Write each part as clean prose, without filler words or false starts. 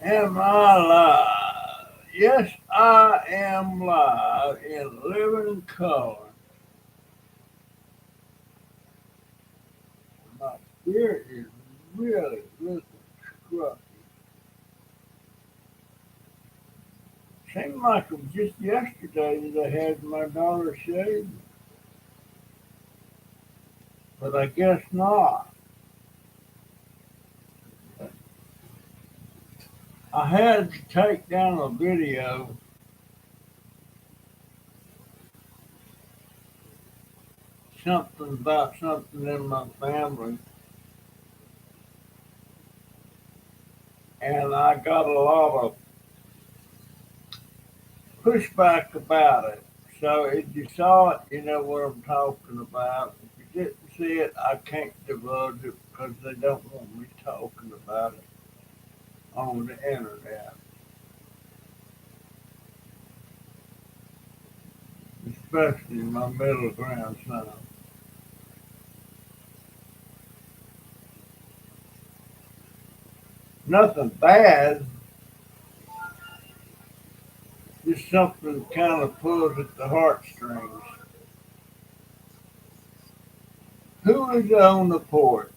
Am I live? Yes, I am live in living color. My spirit is really looking scruffy. Seemed like it was just yesterday that I had my daughter shaved, but I guess not. I had to take down a video, something about something in my family, and I got a lot of pushback about it. So if you saw it, you know what I'm talking about. If you didn't see it, I can't divulge it because they don't want me talking about it on the internet, especially my middle grandson. Nothing bad, just something kind of pulls at the heartstrings. Who is on the porch?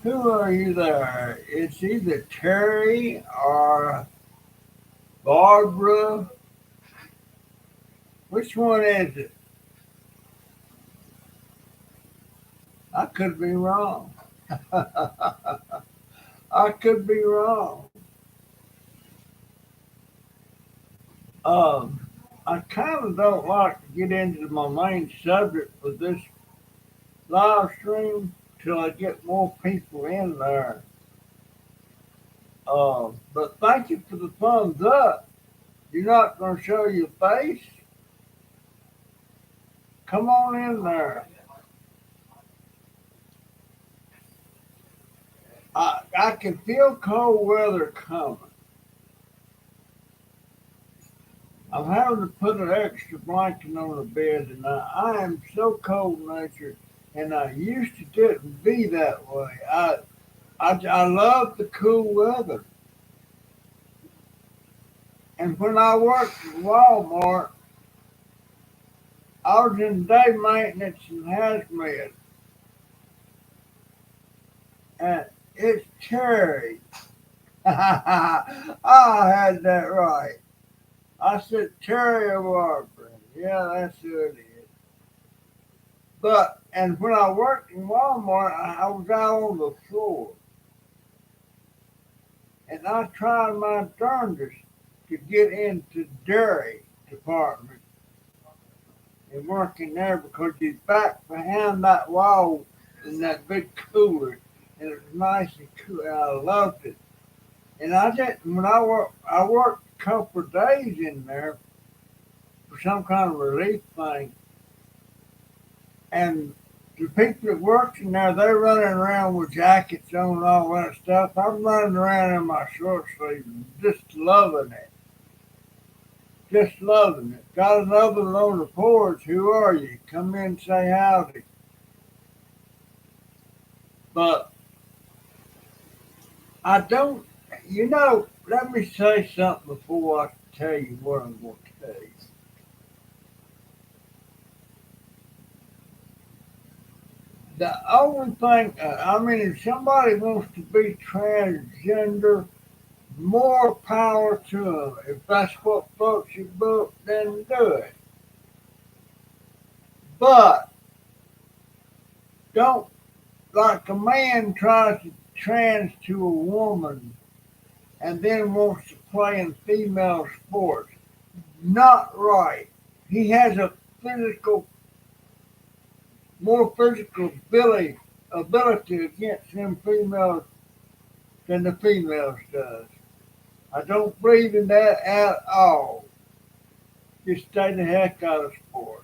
Who are you there? It's either Terry or Barbara. Which one is it? I could be wrong. I could be wrong. Um, I kind of don't like to get into my main subject for this live stream till I get more people in there. But thank you for the thumbs up. You're not going to show your face? Come on in there. I can feel cold weather coming. I'm having to put an extra blanket on the bed tonight. I am so cold natured, and I used to didn't be that way. I love the cool weather. And when I worked at Walmart, I was in day maintenance and hazmat, and it's cherry. I had that right. I said Terry Barbara. Yeah, that's who it is. But and when I worked in Walmart, I was out on the floor, and I tried my darndest to get into dairy department and work in there because he's back behind that wall in that big cooler, and it was nice and cool. And I loved it. And I didn't when I worked a couple of days in there for some kind of relief thing, and the people that worked in there, they're running around with jackets on and all that stuff. I'm running around in my short sleeves, just loving it. Just loving it. Got another one on the porch. Who are you? Come in and say howdy. But I don't, let me say something before I tell you what I'm going to tell you. The only thing, if somebody wants to be transgender, more power to them. If that's what floats your boat, then do it. But don't, like a man tries to trans to a woman and then wants to play in female sports. Not right. He has a physical, more physical ability against them females than the females does. I don't believe in that at all. Just stay the heck out of sports.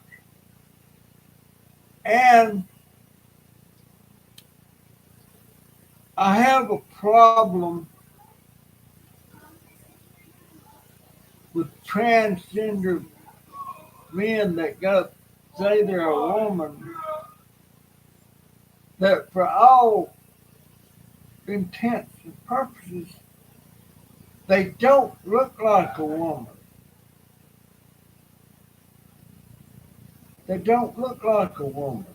And I have a problem with transgender men that go say they're a woman that for all intents and purposes They don't look like a woman. They don't look like a woman.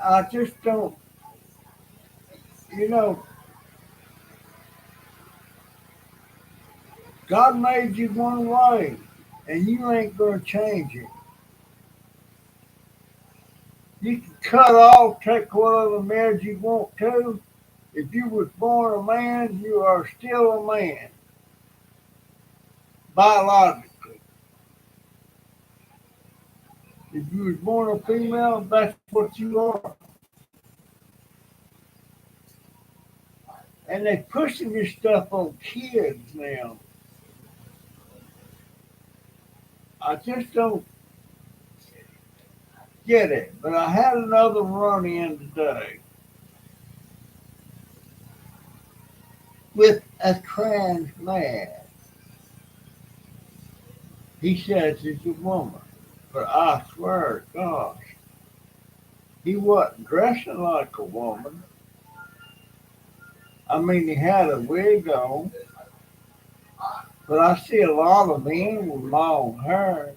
I just don't, you know, God made you one way, and you ain't going to change it. You can cut off, take whatever meds you want to. If you was born a man, you are still a man, biologically. If you was born a female, that's what you are. And they pushing this stuff on kids now. I just don't get it. But I had another run in today with a trans man. He says he's a woman. But I swear to God, he wasn't dressing like a woman. I mean, he had a wig on, but I see a lot of men with long hair.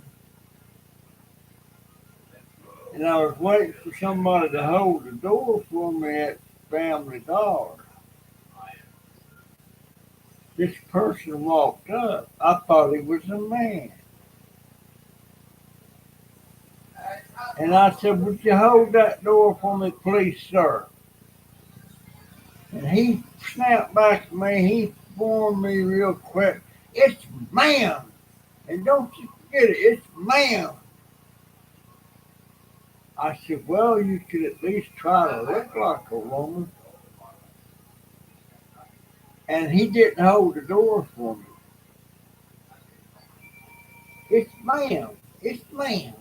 And I was waiting for somebody to hold the door for me at Family Dollar. This person walked up. I thought he was a man. And I said, "Would you hold that door for me, please, sir?" And he snapped back at me. He warned me real quick. "It's ma'am. And don't you forget it. It's ma'am." I said, "Well, you could at least try to look like a woman." And he didn't hold the door for me. "It's ma'am. It's ma'am."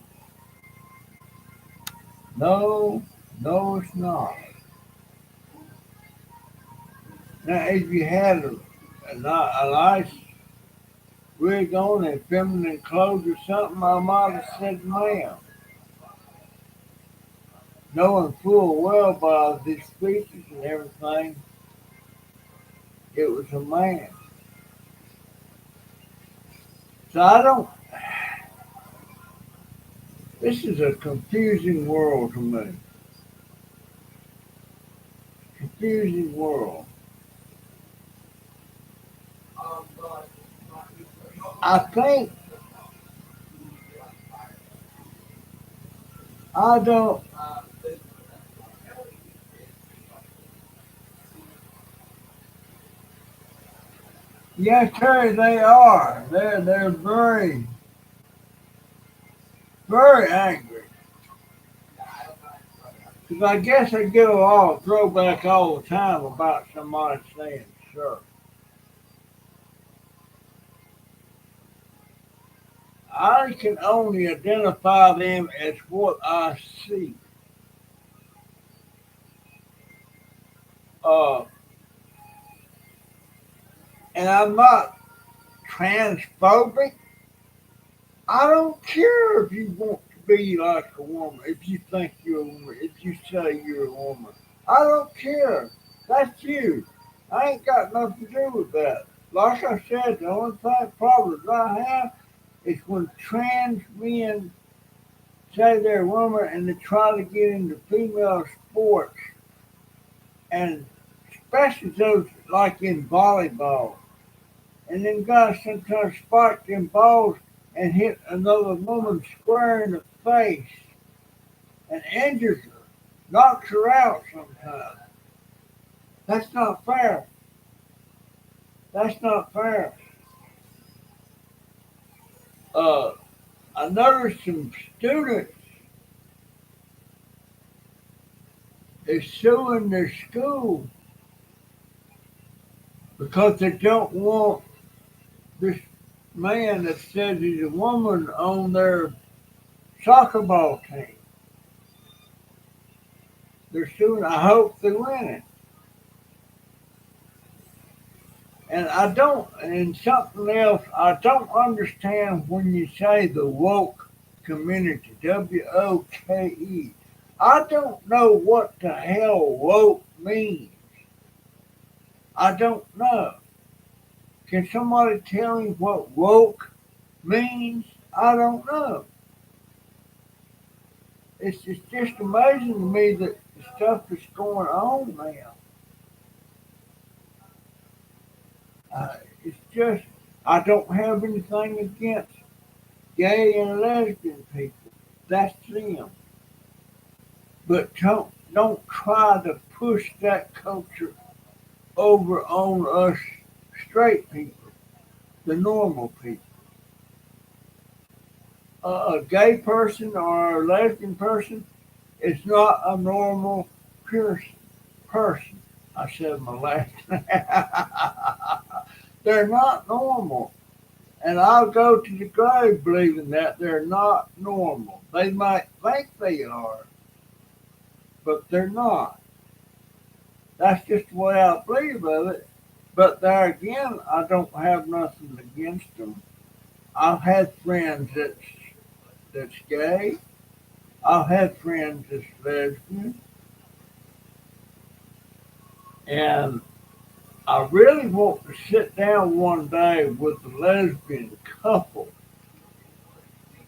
No, no, it's not. Now, if you had a nice wig on and feminine clothes or something, I might have said ma'am. Knowing full well by his features and everything, it was a man. So I don't, this is a confusing world to me. Confusing world. I think, I don't, yes, Terry, they are. They're very, very angry. Because I guess they get a lot of throwback all the time about somebody saying, "Sir." I can only identify them as what I see. Uh, and I'm not transphobic. I don't care if you want to be like a woman, if you think you're a woman, if you say you're a woman. I don't care. That's you. I ain't got nothing to do with that. Like I said, the only problem I have is when trans men say they're a woman and they try to get into female sports, and especially those like in volleyball. And then guys sometimes spike them balls and hit another woman square in the face and injures her, knocks her out sometimes. That's not fair. That's not fair. Uh, I noticed some students is suing their school because they don't want this man that says he's a woman on their soccer ball team. They're suing. I hope they win it. And I don't, and something else, I don't understand when you say the woke community, WOKE. I don't know what the hell woke means. I don't know. Can somebody tell me what woke means? I don't know. It's just amazing to me that the stuff that's going on now. It's just, I don't have anything against gay and lesbian people. That's them. But don't try to push that culture over on us straight people, the normal people. A gay person or a lesbian person is not a normal person. I said my last name. They're not normal. And I'll go to the grave believing that they're not normal. They might think they are, but they're not. That's just the way I believe of it. But there again, I don't have nothing against them. I've had friends that's gay. I've had friends that's lesbian, and I really want to sit down one day with a lesbian couple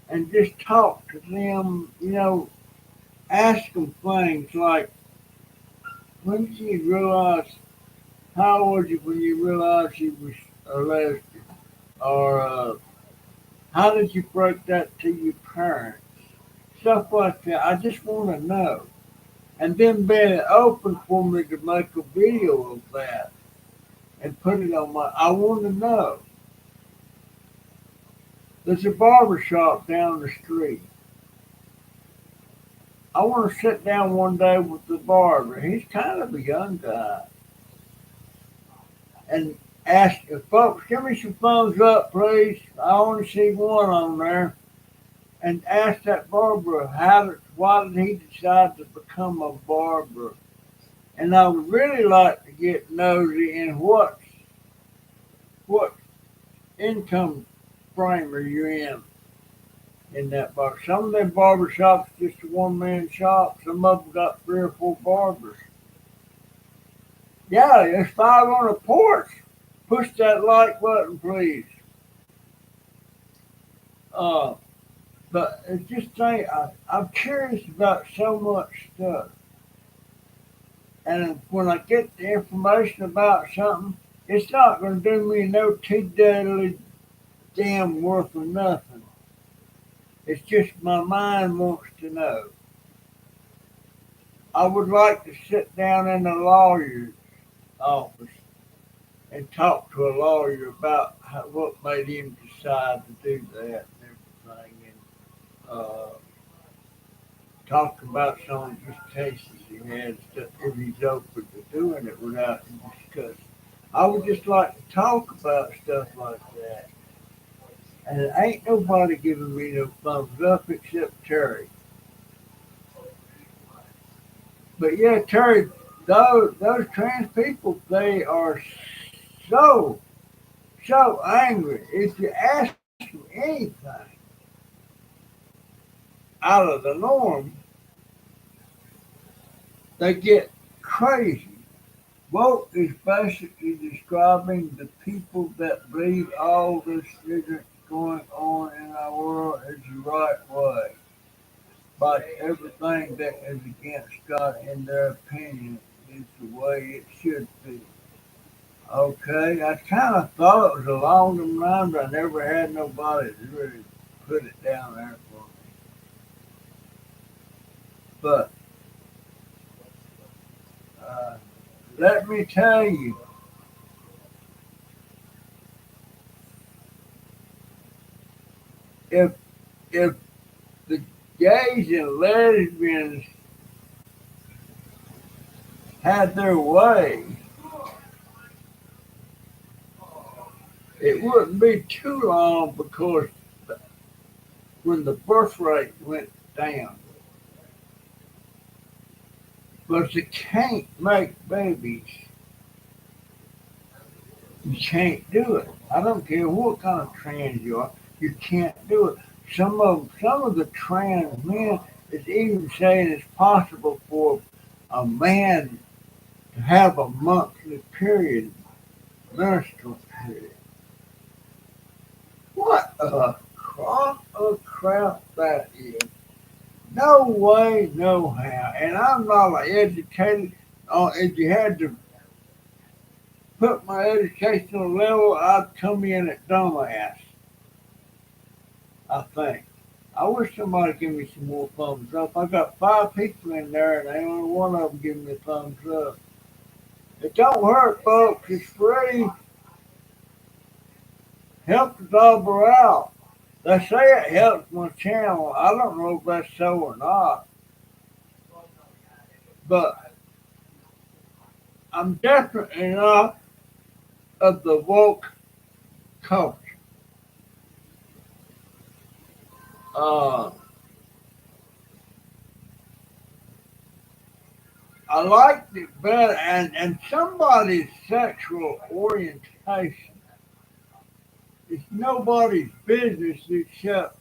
and just talk to them. Ask them things like, when did you realize? How old were you when you realized you was a lesbian? Or how did you break that to your parents? Stuff like that. I just want to know. And then being open for me to make a video of that and put it on my. I want to know. There's a barber shop down the street. I want to sit down one day with the barber. He's kind of a young guy. And ask if folks, give me some thumbs up, please. I only see one on there. And ask that barber why did he decide to become a barber? And I would really like to get nosy in what income frame are you in that barber. Some of them barber shops just a one man shop. Some of them got three or four barbers. Yeah, there's five on the porch. Push that like button, please. Uh, but it's just I'm curious about so much stuff. And when I get the information about something, it's not going to do me no too damn worth of nothing. It's just my mind wants to know. I would like to sit down in a lawyer's office and talk to a lawyer about what made him decide to do that and everything, and talk about some of his cases he had, if he's open to doing it without discussing. I would just like to talk about stuff like that. And ain't nobody giving me no thumbs up except Terry. But yeah, Terry, those trans people, they are so angry. If you ask them anything out of the norm, they get crazy. Woke is basically describing the people that believe all this isn't going on in our world is the right way. But everything that is against God, in their opinion, is the way it should be. Okay, I kind of thought it was along them lines, but I never had nobody to really put it down there for me. But uh, let me tell you, if if the gays and lesbians had their way, it wouldn't be too long because when the birth rate went down, but you can't make babies. You can't do it. I don't care what kind of trans you are. You can't do it. Some of the trans men is even saying it's possible for a man to have a monthly period Minstrel pig. What a crock of crap that is. No way, no how. And I'm not an educated. If you had to put my educational level, I'd come in at dumbass, I think. I wish somebody give me some more thumbs up. I got 5 people in there and ain't only one of them giving me a thumbs up. It don't hurt, folks. It's free. Help the dauber out. They say it helps my channel. I don't know if that's so or not, but I'm definitely not of the woke culture. Uh, I liked it better, and somebody's sexual orientation is nobody's business except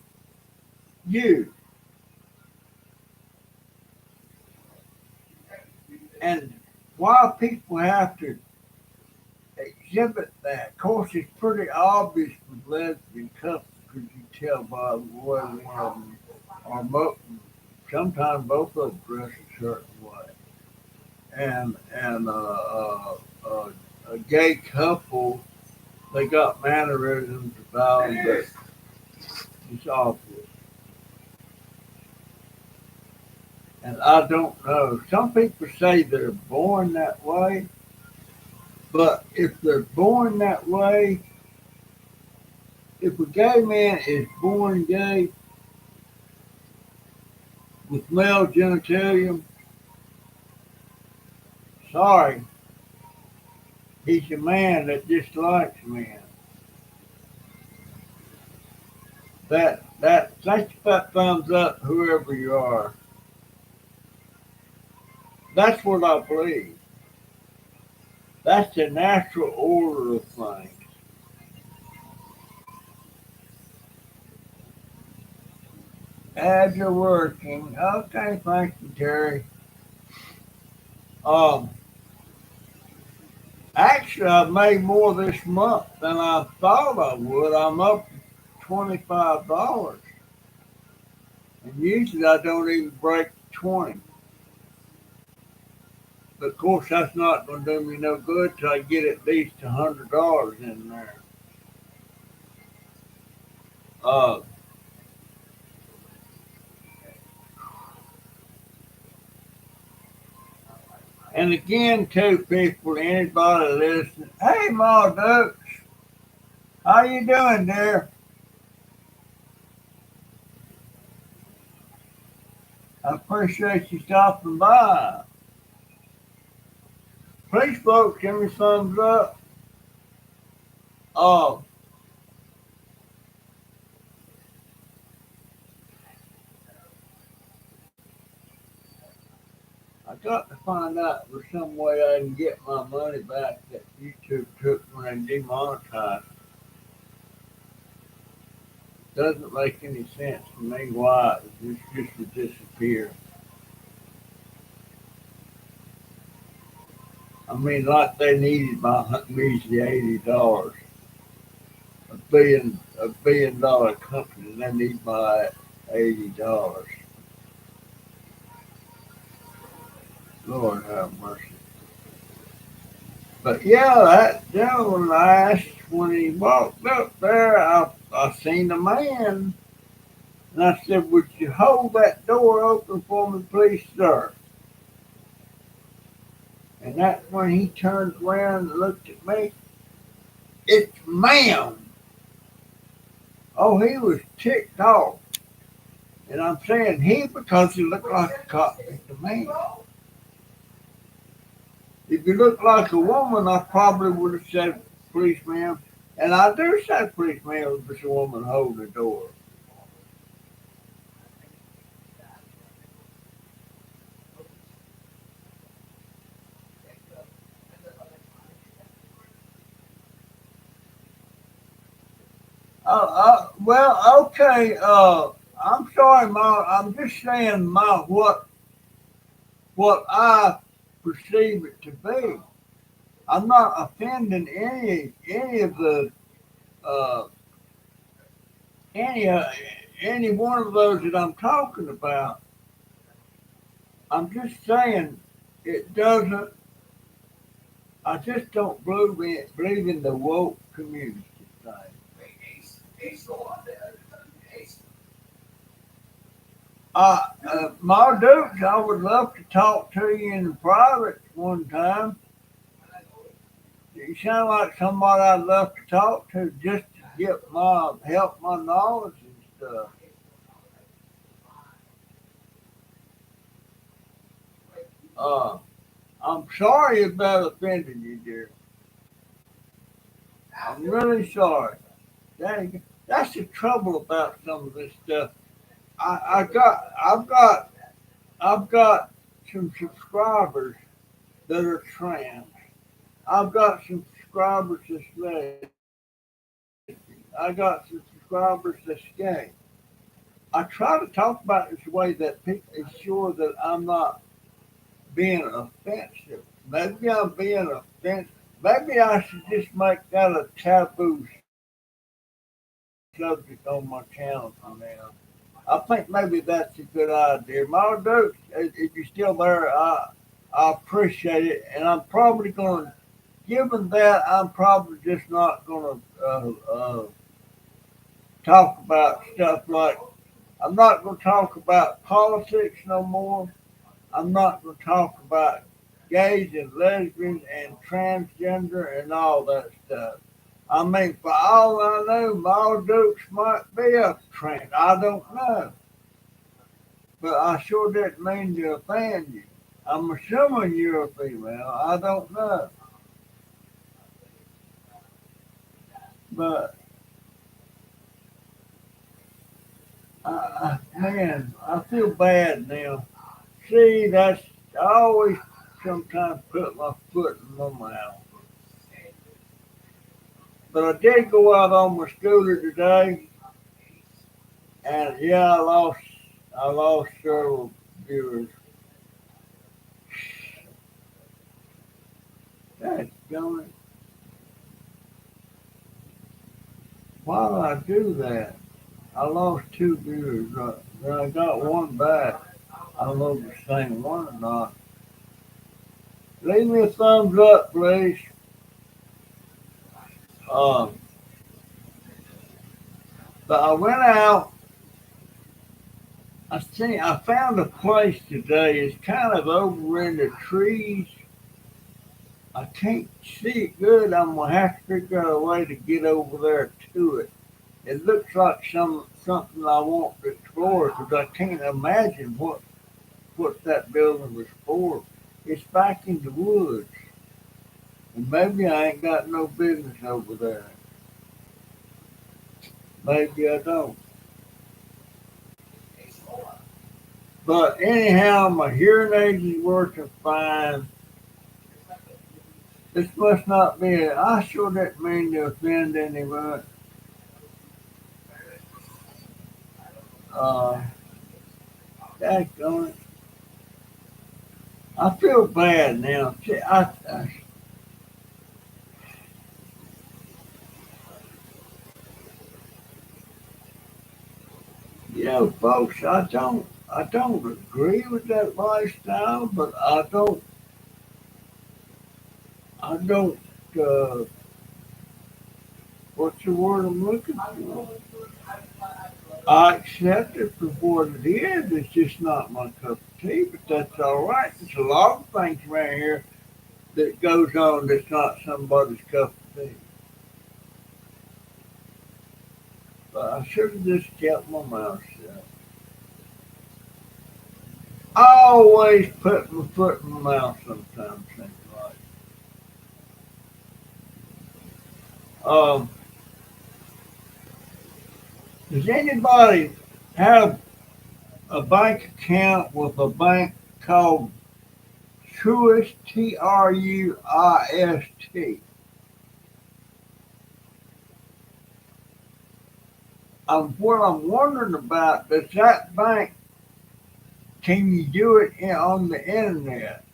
you. And why people have to exhibit that. Of course, it's pretty obvious with lesbian couples because you tell by the way one of them or sometimes both of them dress a certain way. And a gay couple, they got mannerisms about them that it's obvious. And I don't know. Some people say they're born that way, but if they're born that way, if a gay man is born gay with male genitalia, sorry, he's a man that dislikes men. Thanks for that thumbs up, whoever you are. That's what I believe. That's the natural order of things. As you're working, okay, thank you, Terry. Um, Actually, I've made more this month than I thought I would. I'm up $25, and usually I don't even break 20. But of course, that's not going to do me no good till I get at least $100 in there. Uh, and again, too, people, anybody listening, hey, Ma Ducks, how you doing there? I appreciate you stopping by. Please, folks, give me thumbs up. Uh, I got to find out if there's some way I can get my money back that YouTube took when they demonetized. Doesn't make any sense to me why it just would disappear. I mean, like they needed my measly $80. A billion dollar company, and they need my $80. Lord have mercy. But yeah, that gentleman asked when he walked up there, I seen a man, and I said, "Would you hold that door open for me, please, sir?" And that's when he turned around and looked at me. It's ma'am. Oh, he was ticked off. And I'm saying he because he looked like a cop to me. If you looked like a woman, I probably would have said, "Please, ma'am." And I do say, "Please, ma'am," if it's a woman holding the door. Well, okay. I'm sorry, Ma. I'm just saying, Ma, what I perceive it to be. I'm not offending any of the uh, any uh, any one of those that I'm talking about. I'm just saying it doesn't. I just don't believe in the woke community thing. My Dukes, I would love to talk to you in private one time. You sound like somebody I'd love to talk to just to get my help my knowledge and stuff. Uh, I'm sorry about offending you, dear. I'm really sorry. That's the trouble about some of this stuff. I've got some subscribers that are trans. I've got some subscribers that's lesbian. I got some subscribers that's gay. I try to talk about it in a way that people is sure that I'm not being offensive. Maybe I'm being offensive. Maybe I should just make that a taboo subject on my channel from now. I think maybe that's a good idea. My Dukes, if you're still there, I appreciate it, and I'm probably going to, given that, I'm probably just not going to talk about stuff like I'm not going to talk about politics no more. I'm not going to talk about gays and lesbians and transgender and all that stuff. I mean, for all I know, Maul Dukes might be a trans. I don't know. But I sure didn't mean to offend you. I'm assuming you're a female. I don't know. But, man, I feel bad now. See, I always sometimes put my foot in my mouth. But I did go out on my scooter today, and yeah, I lost several viewers. That's going. Why did I do that? I lost two viewers. Then I got one back. I don't know if it's the same one or not. Leave me a thumbs up, please. Um, but I went out. I found a place today. It's kind of over in the trees. I can't see it good. I'm gonna have to figure out a way to get over there to it. It looks like something I want to explore because I can't imagine what that building was for. It's back in the woods, and maybe I ain't got no business over there. Maybe I don't. But anyhow, my hearing aids is working fine. This must not be it. I sure didn't mean to offend anyone. Uh, Daggone it. I feel bad now. See, folks, I don't agree with that lifestyle, but I don't, uh, what's the word I'm looking for? I accept it for what it is. It's just not my cup of tea, but that's all right. There's a lot of things around here that goes on that's not somebody's cup of tea. But I should have just kept my mouth shut. I always put my foot in my mouth sometimes, seems like. Um, does anybody have a bank account with a bank called Truist, Truist? What I'm wondering about, does that bank, can you do it on the internet?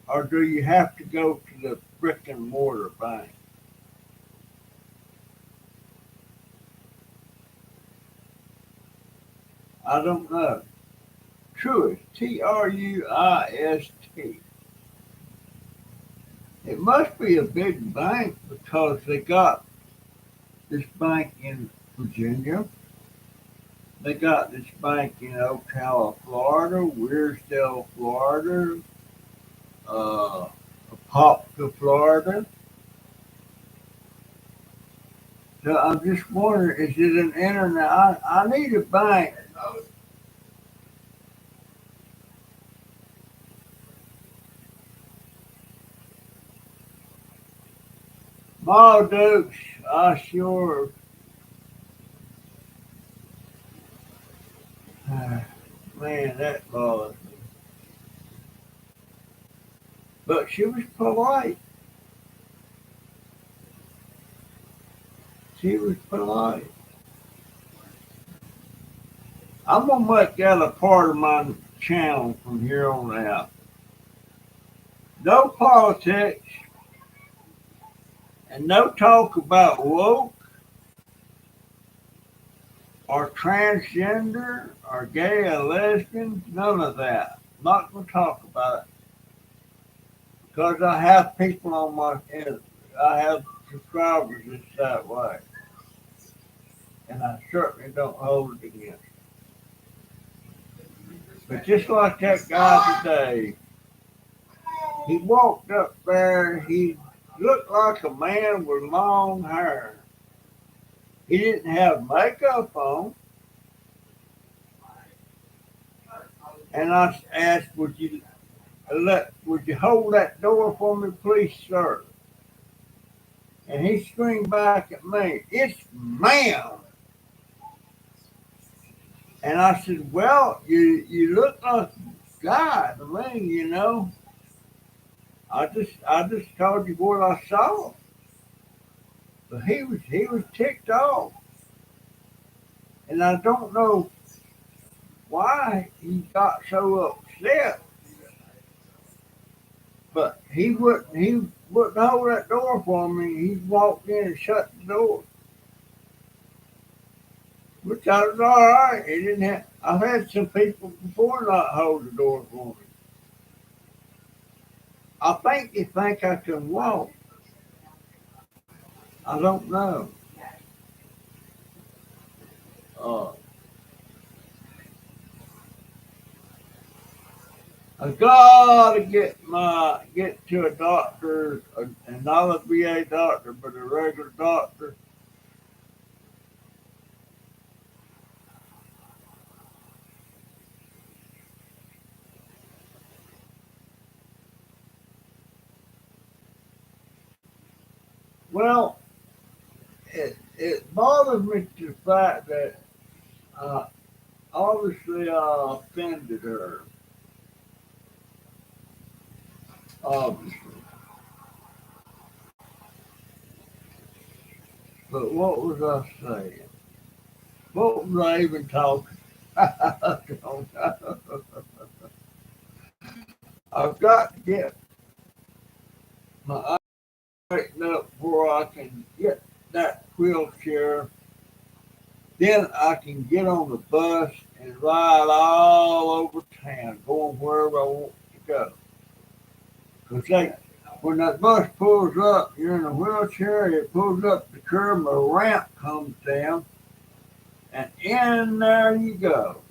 Or do you have to go to the brick and mortar bank. I don't know. Truist, Truist. It must be a big bank because they got this bank in Virginia. They got this bank in Ocala, Florida, Weirsdale, Florida, uh, Apopka, Florida. So I'm just wondering, is it an internet? I need a bank. Ma Dukes, I sure, man, that bothers me. But she was polite. She was polite. I'm gonna make that a part of my channel from here on out. No politics and no talk about woke or transgender or gay or lesbian. None of that. Not gonna talk about it because I have people on my I have subscribers that's that way, and I certainly don't hold it against. But just like that guy today, he walked up there. He looked like a man with long hair. He didn't have makeup on, and I asked, would you hold that door for me, please, sir?" And he screamed back at me, "It's ma'am." And I said, "Well, you look like a guy to me. I just told you what I saw." But he was ticked off, and I don't know why he got so upset. But he wouldn't hold that door for me. He walked in and shut the door, which I was all right. He didn't have. I've had some people before not hold the door for me. I think they think I can walk. I don't know. Uh, I gotta get to a doctor, and not a VA doctor, but a regular doctor. Well, it bothers me to the fact that uh, obviously I offended her. Obviously, but what was I saying? What was I even talking? I don't know. I've got to get my eyes straightened up before I can get that wheelchair. Then I can get on the bus and ride all over town, going wherever I want to go. Because when that bus pulls up, you're in a wheelchair, it pulls up the curb, a ramp comes down, and in there you go.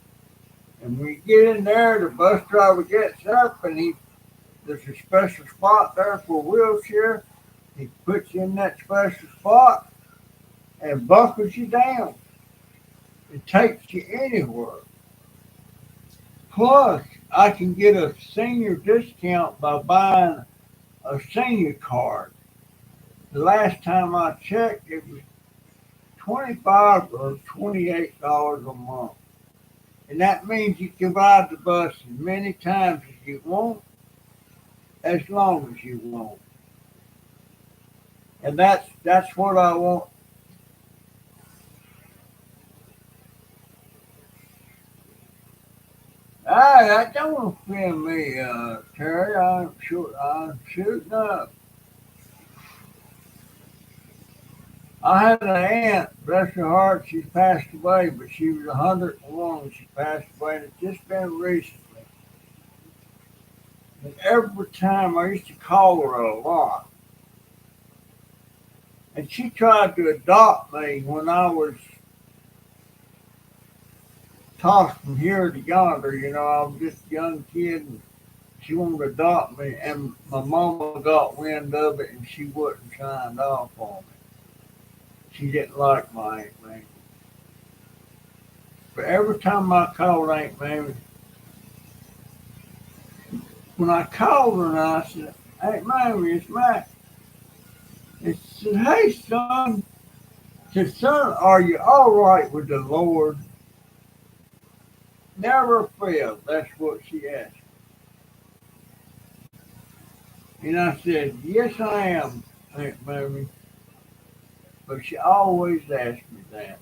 And when you get in there, the bus driver gets up, and there's a special spot there for a wheelchair. He puts you in that special spot and buckles you down. It takes you anywhere. Plus, I can get a senior discount by buying a senior card. The last time I checked, it was 25 or $28 a month. And that means you can ride the bus as many times as you want, as long as you want. And that's what I want. That don't offend me, Terry. I'm shooting up. I had an aunt, bless her heart, she passed away, but she was 101 when she passed away, and it's just been recently. And every time I used to call her a lot, and she tried to adopt me when I was tossed from here to yonder. I was just a young kid, and she wanted to adopt me, and my mama got wind of it, and she wouldn't sign off on me. She didn't like my Aunt Mamie. But every time I called Aunt Mamie, when I called her and I said, "Aunt Mamie, it's Mac," and she said, "Hey, son," said, "Son, are you all right with the Lord?" Never failed. That's what she asked. And I said, "Yes, I am, Aunt Mamie." But she always asked me that.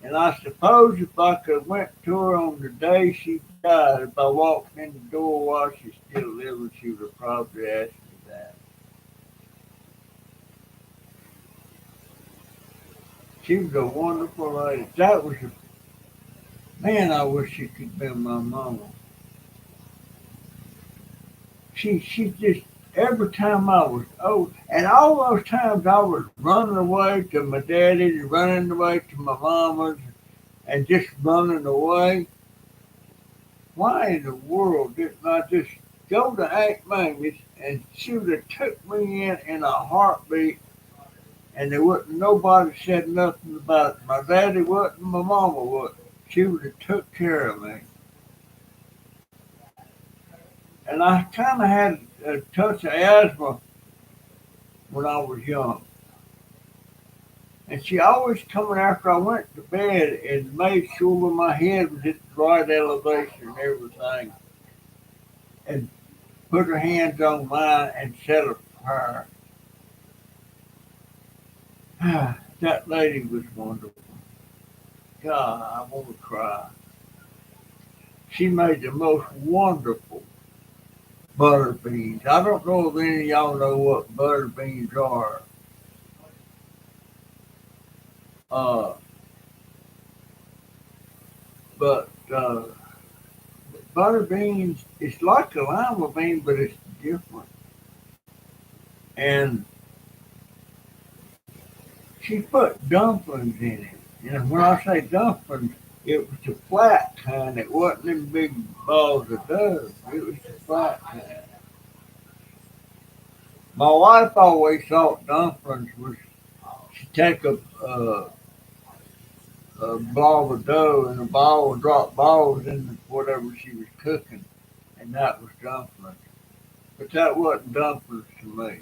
And I suppose if I could have went to her on the day she died, if I walked in the door while she's still living, she would have probably asked me that. She was a wonderful lady. That was a man. I wish she could have been my mama. She just every time I was old, and all those times I was running away to my daddy's, running away to my mama's, and just running away. Why in the world didn't I just go to Aunt Mamie's and she would have took me in a heartbeat, and there wouldn't nobody said nothing about it. My daddy wouldn't, my mama wouldn't. She would have took care of me. And I kind of had a touch of asthma when I was young. And she always coming after I went to bed and made sure my head was at the right elevation and everything. And put her hands on mine and said a prayer. That lady was wonderful. God, I want to cry. She made the most wonderful butter beans. I don't know if any of y'all know what butter beans are. Uh, but butter beans, it's like a lima bean, but it's different. And she put dumplings in it. And when I say dumplings, it was the flat kind. It wasn't them big balls of dough. It was the flat kind. My wife always thought dumplings was she take a ball of dough and a ball would drop balls in whatever she was cooking, and that was dumplings. But that wasn't dumplings to me.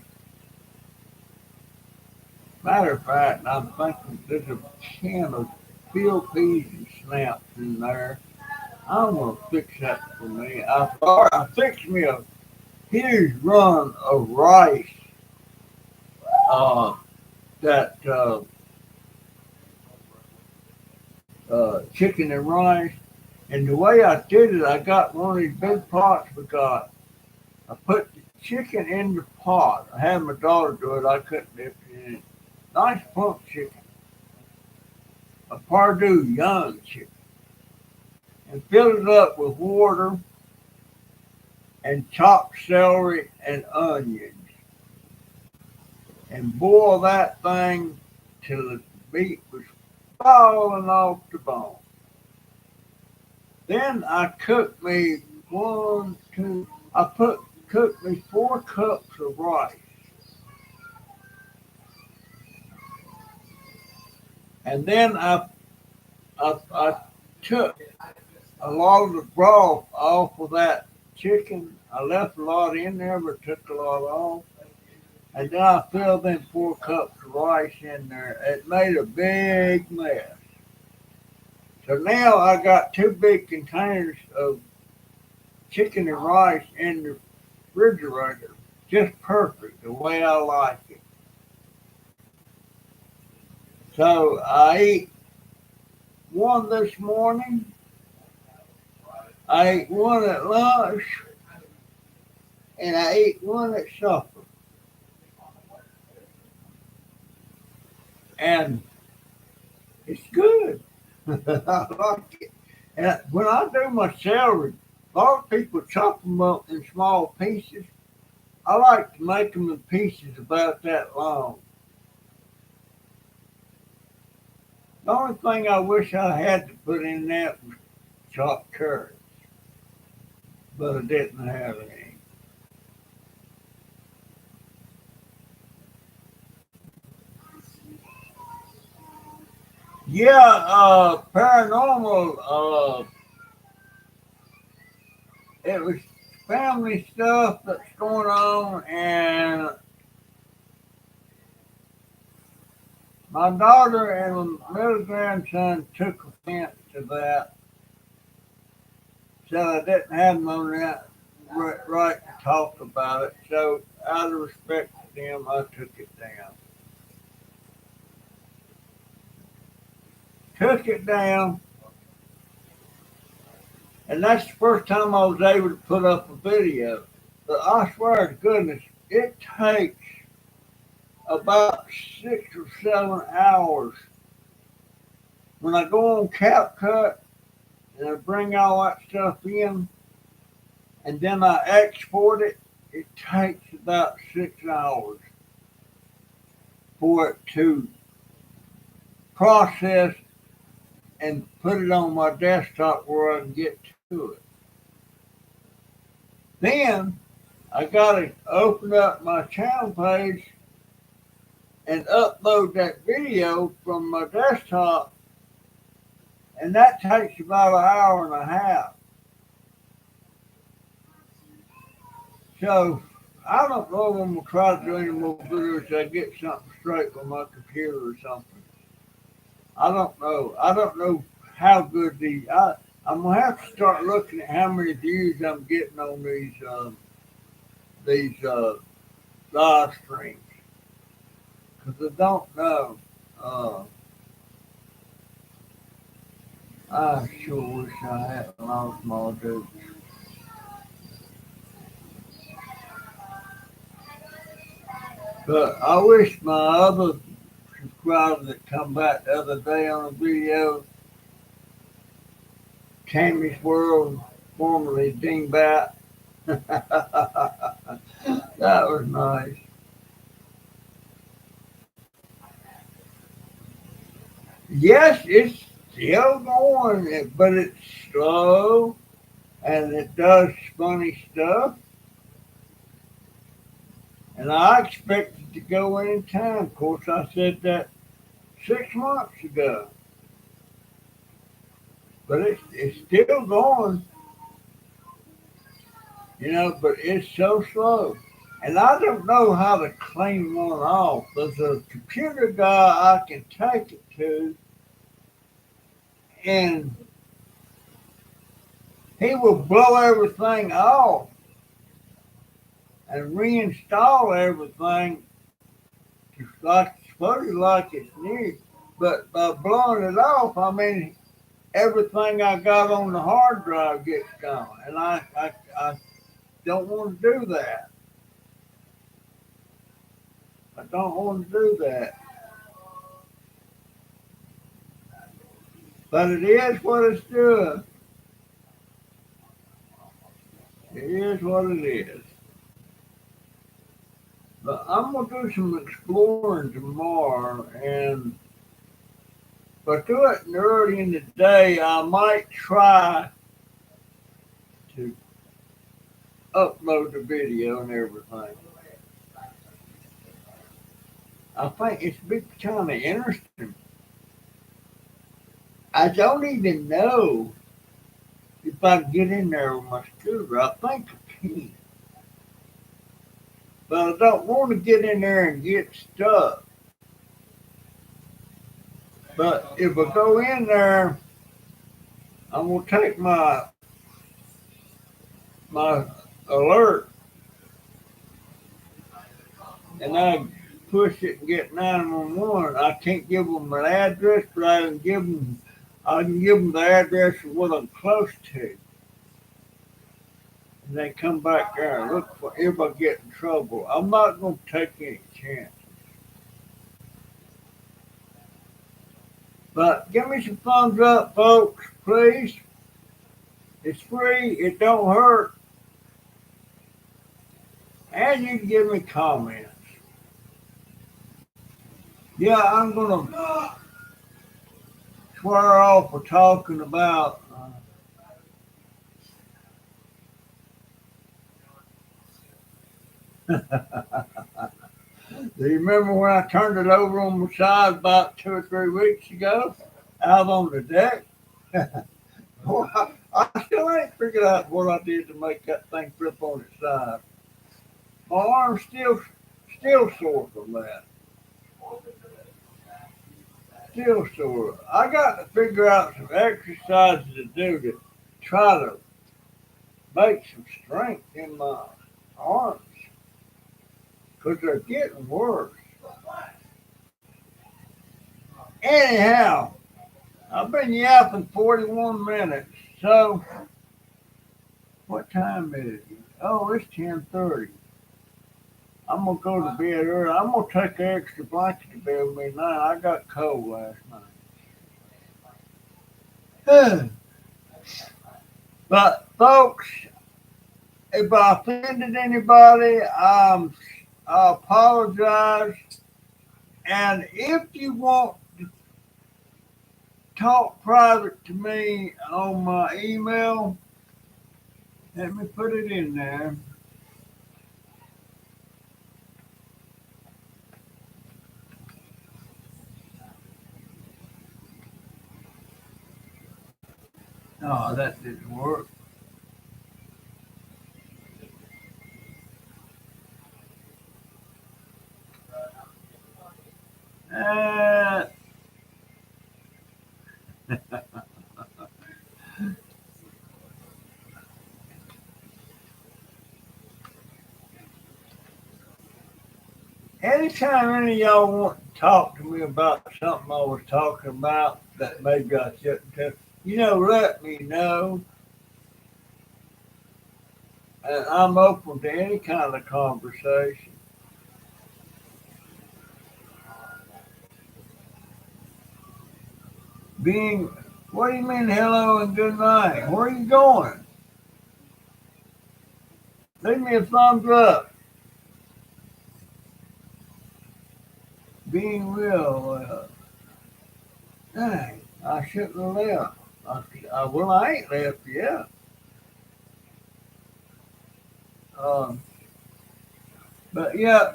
Matter of fact, I'm thinking there's a can of field peas and snaps in there. I'm gonna fix that for me. I fixed me a huge run of rice, uh, that chicken and rice. And the way I did it, I got one of these big pots we got. I put the chicken in the pot. I had my daughter do it. I couldn't dip it in. Nice plump chicken, a Pardue young chicken, and filled it up with water and chopped celery and onions, and boil that thing till the meat was falling off the bone. Then I cooked me one, two. I put cooked me 4 cups of rice, and then I took a lot of the broth off of that chicken. I left a lot in there, but took a lot off. And then I filled them 4 cups of rice in there. It made a big mess. So now I got 2 big containers of chicken and rice in the refrigerator. Just perfect, the way I like it. So I ate one this morning. I ate one at lunch, and I ate one at supper. and it's good. I like it. And when I do my celery, a lot of people chop them up in small pieces. I like to make them in pieces about that long. The only thing I wish I had to put in that was chopped carrots, but I didn't have any. Yeah, paranormal. It was family stuff that's going on, and my daughter and middle grandson took offense to that, so I didn't have them on that right to talk about it. So out of respect to them, I took it down. Took it down, and that's the first time I was able to put up a video. But I swear to goodness, it takes about 6 or 7 hours when I go on CapCut and I bring all that stuff in, and then I export it. It takes about 6 hours for it to process and put it on my desktop where I can get to it. Then I gotta open up my channel page and upload that video from my desktop, and that takes about an hour and a half. So I don't know if I'm gonna try to do any more videos till I get something straight with my computer or something. I don't know. I don't know how good I'm gonna have to start looking at how many views I'm getting on these live streams because I don't know. Uh, I sure wish I hadn't lost my dude. But I wish my other subscriber that come back the other day on a video, Tammy's World, formerly Dingbat. That was nice. Yes, it's still going, but it's slow and it does funny stuff. And I expect it to go any time. Of course, I said that 6 months ago, but it's still going, but it's so slow. And I don't know how to clean one off. There's a computer guy I can take it to, and he will blow everything off and reinstall everything just like supposedly like it's new. But by blowing it off, I mean everything I got on the hard drive gets gone, and I don't want to do that. I don't want to do that. But it is what it's doing. It is what it is. But I'm gonna do some exploring tomorrow, and if I do it early in the day, I might try to upload the video and everything. I think it's been kind of interesting. I don't even know if I can get in there with my scooter. I think I can. But I don't want to get in there and get stuck. But if I go in there, I'm gonna take my alert and I push it and get 911. I can't give them an address, but I can give them the address of what I'm close to. And they come back there and look for if I get in trouble. I'm not gonna take any chance. But give me some thumbs up, folks, please. It's free. It don't hurt. And you can give me comments. Yeah, I'm going to swear off for talking about. Do you remember when I turned it over on the side about 2 or 3 weeks ago? Out on the deck? Boy, I still ain't figured out what I did to make that thing flip on its side. My arm's still sore from that. Still sore. I got to figure out some exercises to do to try to make some strength in my arms because they're getting worse. Anyhow, I've been yapping 41 minutes. So, what time is it? Oh, it's 10:30. I'm gonna go to bed early. I'm gonna take an extra blanket to bed with me tonight. I got cold last night. But folks, if I offended anybody, I apologize. And if you want to talk private to me on my email, let me put it in there. Oh, that didn't work. Uh, Anytime any of y'all want to talk to me about something I was talking about that maybe I shouldn't tell, let me know. And I'm open to any kind of conversation. Being, what do you mean hello and good night? Where are you going? Leave me a thumbs up. Being real. Dang, I shouldn't have left. Well, I ain't left yet. Um, but yeah,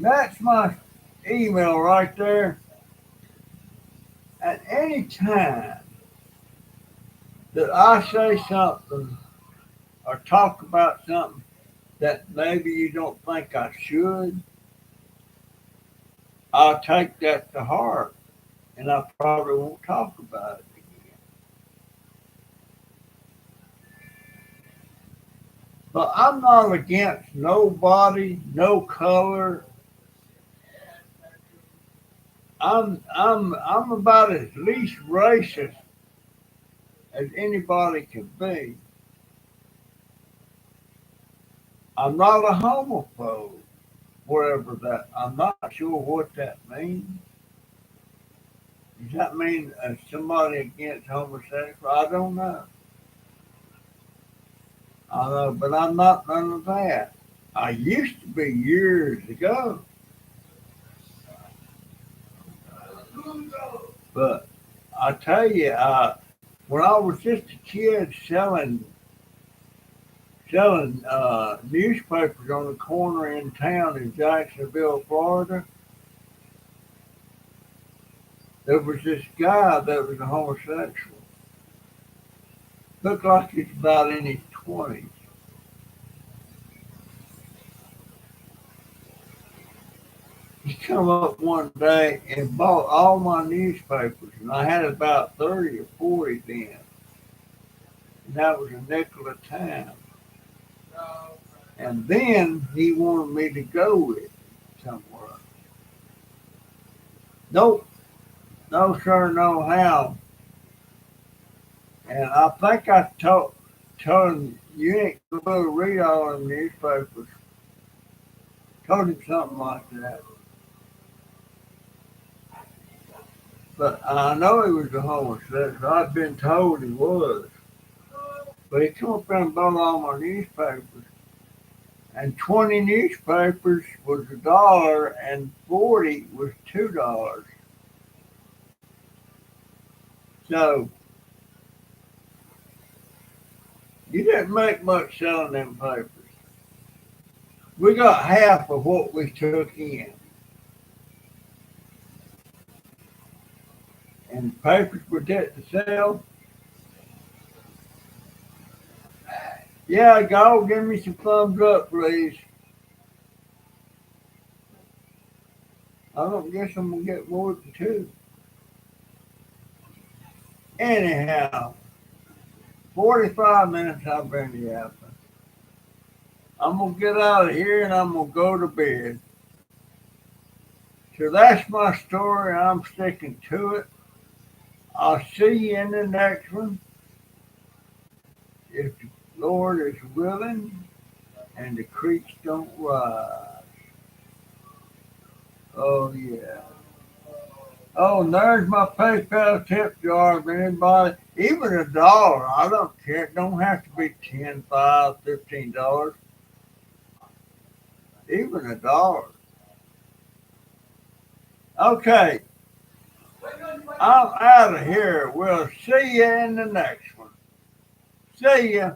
that's my email right there. At any time that I say something or talk about something that maybe you don't think I should, I'll take that to heart and I probably won't talk about it again. But I'm not against nobody, no color. I'm about as least racist as anybody can be. I'm not a homophobe, whatever that. I'm not sure what that means. Does that mean somebody against homosexual? I don't know. I know, but I'm not none of that. I used to be years ago, but I tell you, when I was just a kid selling newspapers on the corner in town in Jacksonville, Florida, there was this guy that was a homosexual. Looked like he's about in his 20s. He come up one day and bought all my newspapers, and I had about 30 or 40 then. And that was a nickel a time. And then he wanted me to go with him somewhere. Nope, no sir, no how. And I think I told him, you ain't going to read all them newspapers. Told him something like that. But I know he was a homosexual. I've been told he was. But he come up there and bought all my newspapers. And 20 newspapers was $1 and 40 was $2. So you didn't make much selling them papers. We got half of what we took in. And papers were dead to sell. Yeah, go give me some thumbs up, please. I don't guess I'm gonna get more than two. Anyhow, 45 minutes I've been yapping. I'm gonna get out of here and I'm gonna go to bed. So that's my story. I'm sticking to it. I'll see you in the next one if the Lord is willing and the creeks don't rise. Oh yeah. Oh, and there's my PayPal tip jar. If anybody, even $1, I don't care. It don't have to be 10, 5, $15. Even $1. Okay, I'm out of here. We'll see you in the next one. See ya.